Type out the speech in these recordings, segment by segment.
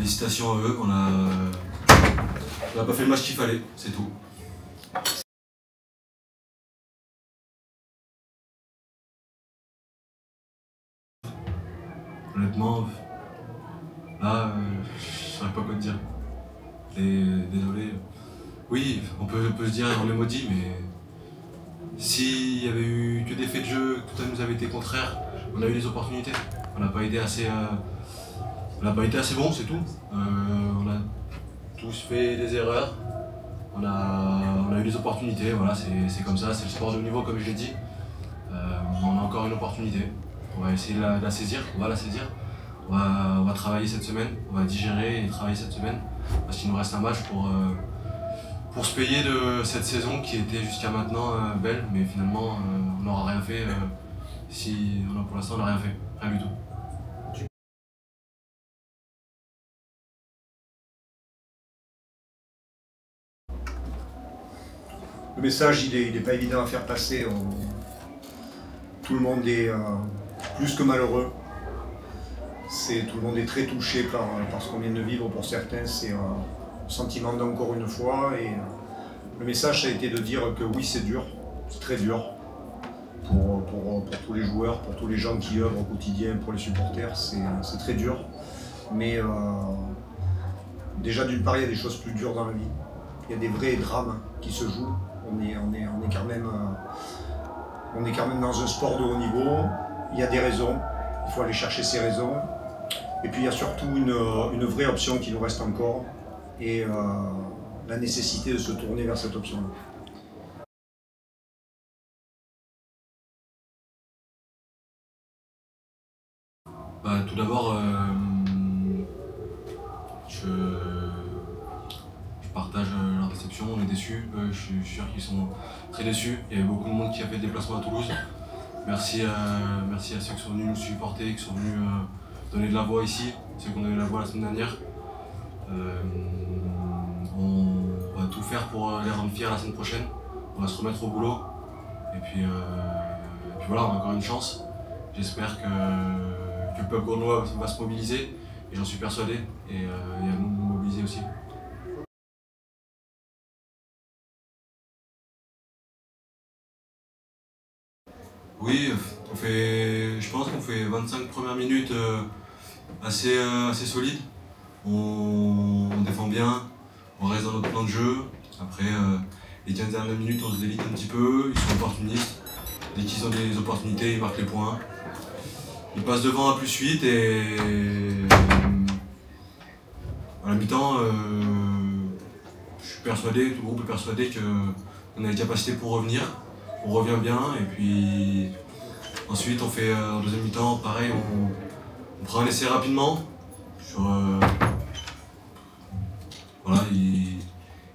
Félicitations à eux, on a pas fait le match qu'il fallait, c'est tout. Honnêtement, là, je saurais pas quoi te dire. Et désolé. Oui, on peut se dire, on est maudit, mais s'il y avait eu que des faits de jeu, que tout nous avait été contraire, on a eu des opportunités. On n'a pas été assez bon, c'est tout. On a tous fait des erreurs. On a eu des opportunités, voilà, c'est comme ça, c'est le sport de haut niveau comme je l'ai dit. On a encore une opportunité. On va essayer de la saisir, on va la saisir. On va travailler cette semaine, on va digérer et travailler cette semaine. Parce qu'il nous reste un match pour se payer de cette saison qui était jusqu'à maintenant belle, mais finalement on n'aura rien fait pour l'instant on n'a rien fait, rien du tout. Le message, il n'est pas évident à faire passer. Tout le monde est plus que malheureux. Tout le monde est très touché par ce qu'on vient de vivre. Pour certains, c'est un sentiment d'encore une fois. Et le message, ça a été de dire que oui, c'est dur, c'est très dur pour tous les joueurs, pour tous les gens qui œuvrent au quotidien, pour les supporters. C'est très dur. Mais déjà, d'une part, il y a des choses plus dures dans la vie. Il y a des vrais drames qui se jouent. On est quand même dans un sport de haut niveau. Il y a des raisons, il faut aller chercher ces raisons. Et puis il y a surtout une vraie option qui nous reste encore, et la nécessité de se tourner vers cette option-là. Tout d'abord, je partage leur déception, on est déçus. Je suis sûr qu'ils sont très déçus. Il y avait beaucoup de monde qui a fait le déplacement à Toulouse. Merci à ceux qui sont venus nous supporter, qui sont venus donner de la voix ici, ceux qui ont donné de la voix la semaine dernière. On va tout faire pour les rendre fiers la semaine prochaine. On va se remettre au boulot. Et puis voilà, on a encore une chance. J'espère que le peuple grenoblois va se mobiliser, et j'en suis persuadé, et à nous de nous mobiliser aussi. Oui, je pense qu'on fait 25 premières minutes assez solides. On défend bien, on reste dans notre plan de jeu. Après, les 15 dernières minutes, on se délite un petit peu, ils sont opportunistes. Dès qu'ils ont des opportunités, ils marquent les points. Ils passent devant à +8 et à la mi-temps, je suis persuadé, tout le groupe est persuadé qu'on a les capacités pour revenir. On revient bien, et puis ensuite on fait en deuxième mi-temps, pareil, on prend un essai rapidement. Voilà,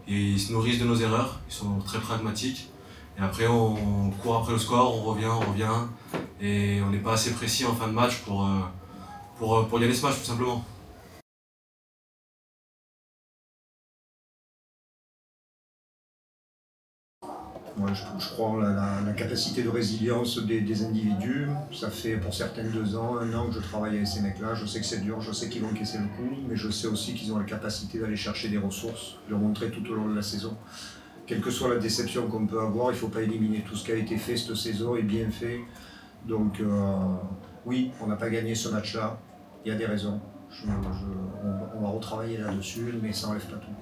ils se nourrissent de nos erreurs, ils sont très pragmatiques. Et après on court après le score, on revient, et on n'est pas assez précis en fin de match pour gagner ce match tout simplement. Ouais, je crois en la capacité de résilience des individus. Ça fait pour certains 2 ans, 1 an que je travaille avec ces mecs-là. Je sais que c'est dur, je sais qu'ils vont encaisser le coup, mais je sais aussi qu'ils ont la capacité d'aller chercher des ressources, de le montrer tout au long de la saison. Quelle que soit la déception qu'on peut avoir, il ne faut pas éliminer tout ce qui a été fait cette saison est bien fait. Donc oui, on n'a pas gagné ce match-là, il y a des raisons. On va retravailler là-dessus, mais ça n'enlève pas tout.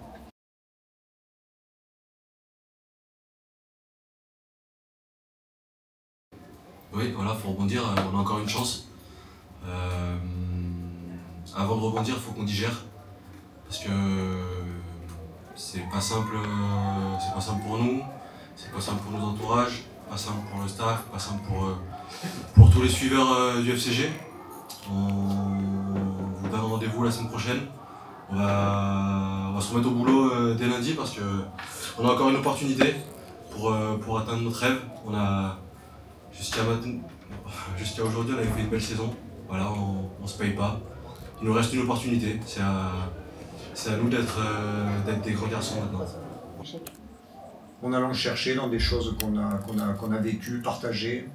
Oui, voilà, faut rebondir, on a encore une chance. Avant de rebondir, il faut qu'on digère. Parce que c'est pas simple pour nous, c'est pas simple pour nos entourages, pas simple pour le staff, pas simple pour tous les suiveurs du FCG. On vous donne rendez-vous la semaine prochaine. On va se remettre au boulot dès lundi, parce qu'on a encore une opportunité pour atteindre notre rêve. Jusqu'à aujourd'hui, on avait fait une belle saison. Voilà, on se paye pas. Il nous reste une opportunité. C'est à nous d'être des grands garçons maintenant. En allant chercher dans des choses qu'on a vécues, partagées.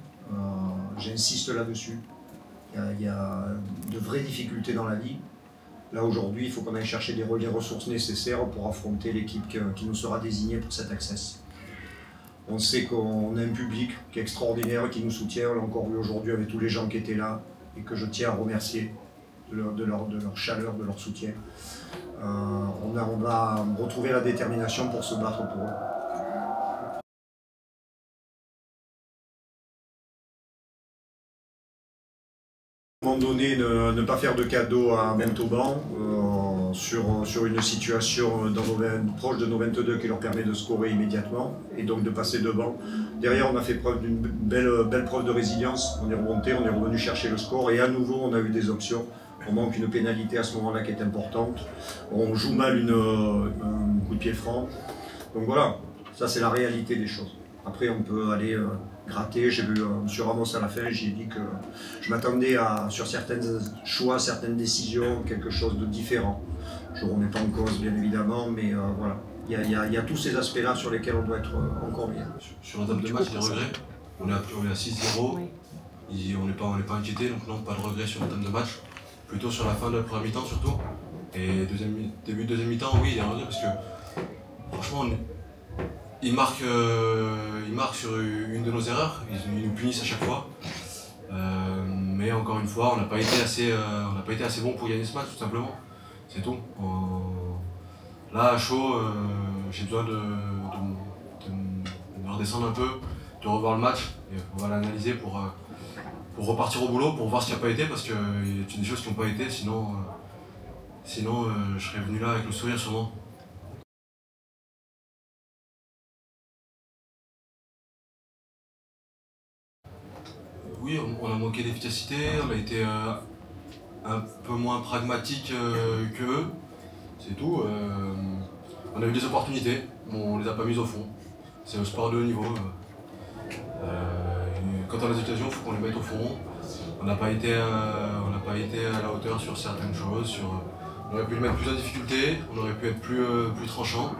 J'insiste là-dessus. Il y a de vraies difficultés dans la vie. Là aujourd'hui, il faut qu'on aille chercher les ressources nécessaires pour affronter l'équipe qui nous sera désignée pour cet access. On sait qu'on a un public qui est extraordinaire, qui nous soutient. On l'a encore vu aujourd'hui avec tous les gens qui étaient là et que je tiens à remercier de leur chaleur, de leur soutien. On va retrouver la détermination pour se battre pour eux. À un moment donné, ne pas faire de cadeau à Montauban sur une situation proche de nos 22 qui leur permet de scorer immédiatement et donc de passer devant. Derrière, on a fait preuve d'une belle preuve de résilience. On est remonté, on est revenu chercher le score et à nouveau, on a eu des options. On manque une pénalité à ce moment-là qui est importante. On joue mal un coup de pied franc. Donc voilà, ça c'est la réalité des choses. Après, on peut aller gratter. J'ai vu M. Ramos à la fin, j'ai dit que je m'attendais à, sur certains choix, certaines décisions, quelque chose de différent. Je ne remets pas en cause, bien évidemment, mais voilà. Il y a tous ces aspects-là sur lesquels on doit être encore bien. Sur la table de match, des regrets. On est à 6-0. Oui. On n'est pas inquiété, donc non, pas de regrets sur la table de match. Plutôt sur la fin de la première mi-temps surtout. Et début de deuxième mi-temps, oui, il y a un regret parce que franchement, ils marquent sur une de nos erreurs, ils nous punissent à chaque fois. Mais encore une fois, on n'a pas été assez bon pour gagner ce match, tout simplement. C'est tout. Là, à chaud, j'ai besoin de me redescendre un peu, de revoir le match. Et on va l'analyser pour repartir au boulot, pour voir ce qui n'a pas été, parce qu'il y a des choses qui n'ont pas été, sinon je serais venu là avec le sourire sûrement. Oui, on a manqué d'efficacité, on a été un peu moins pragmatique qu'eux, c'est tout. On a eu des opportunités, on les a pas mises au fond. C'est un sport de haut niveau. Quand on a des occasions, il faut qu'on les mette au fond. On n'a pas été à la hauteur sur certaines choses. On aurait pu les mettre plus en difficulté, on aurait pu être plus tranchant.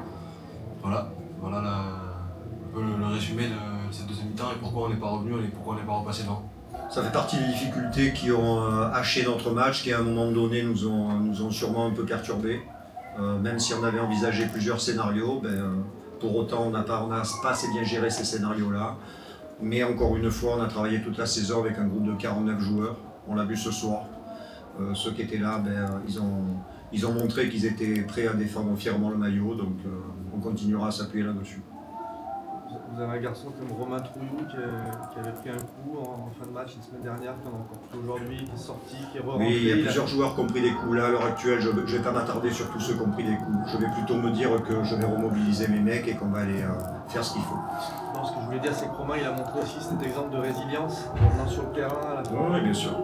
Voilà un peu le résumé de cette deuxième mi-temps et pourquoi on n'est pas revenu et pourquoi on n'est pas repassé devant. Ça fait partie des difficultés qui ont haché notre match, qui à un moment donné nous ont sûrement un peu perturbés. Même si on avait envisagé plusieurs scénarios, pour autant on n'a pas assez bien géré ces scénarios-là. Mais encore une fois, on a travaillé toute la saison avec un groupe de 49 joueurs. On l'a vu ce soir. Ceux qui étaient là, ils ont montré qu'ils étaient prêts à défendre fièrement le maillot, donc on continuera à s'appuyer là-dessus. Vous avez un garçon comme Romain Trouillou qui avait pris un coup en fin de match la semaine dernière, qui en a encore pris aujourd'hui, qui est sorti, qui est re-rentré. Oui, il y a plusieurs joueurs qui ont pris des coups. Là, à l'heure actuelle, je ne vais pas m'attarder sur tous ceux qui ont pris des coups. Je vais plutôt me dire que je vais remobiliser mes mecs et qu'on va aller faire ce qu'il faut. Non, ce que je voulais dire, c'est que Romain, il a montré aussi cet exemple de résilience en venant sur le terrain à la fin. Oui, bien sûr.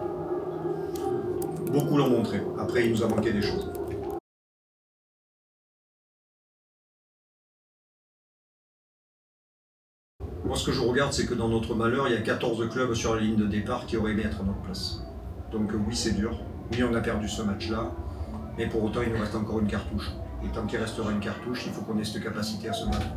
Beaucoup l'ont montré. Après, il nous a manqué des choses. Moi, ce que je regarde, c'est que dans notre malheur, il y a 14 clubs sur la ligne de départ qui auraient aimé être à notre place. Donc oui, c'est dur. Oui, on a perdu ce match-là. Mais pour autant, il nous reste encore une cartouche. Et tant qu'il restera une cartouche, il faut qu'on ait cette capacité à se battre.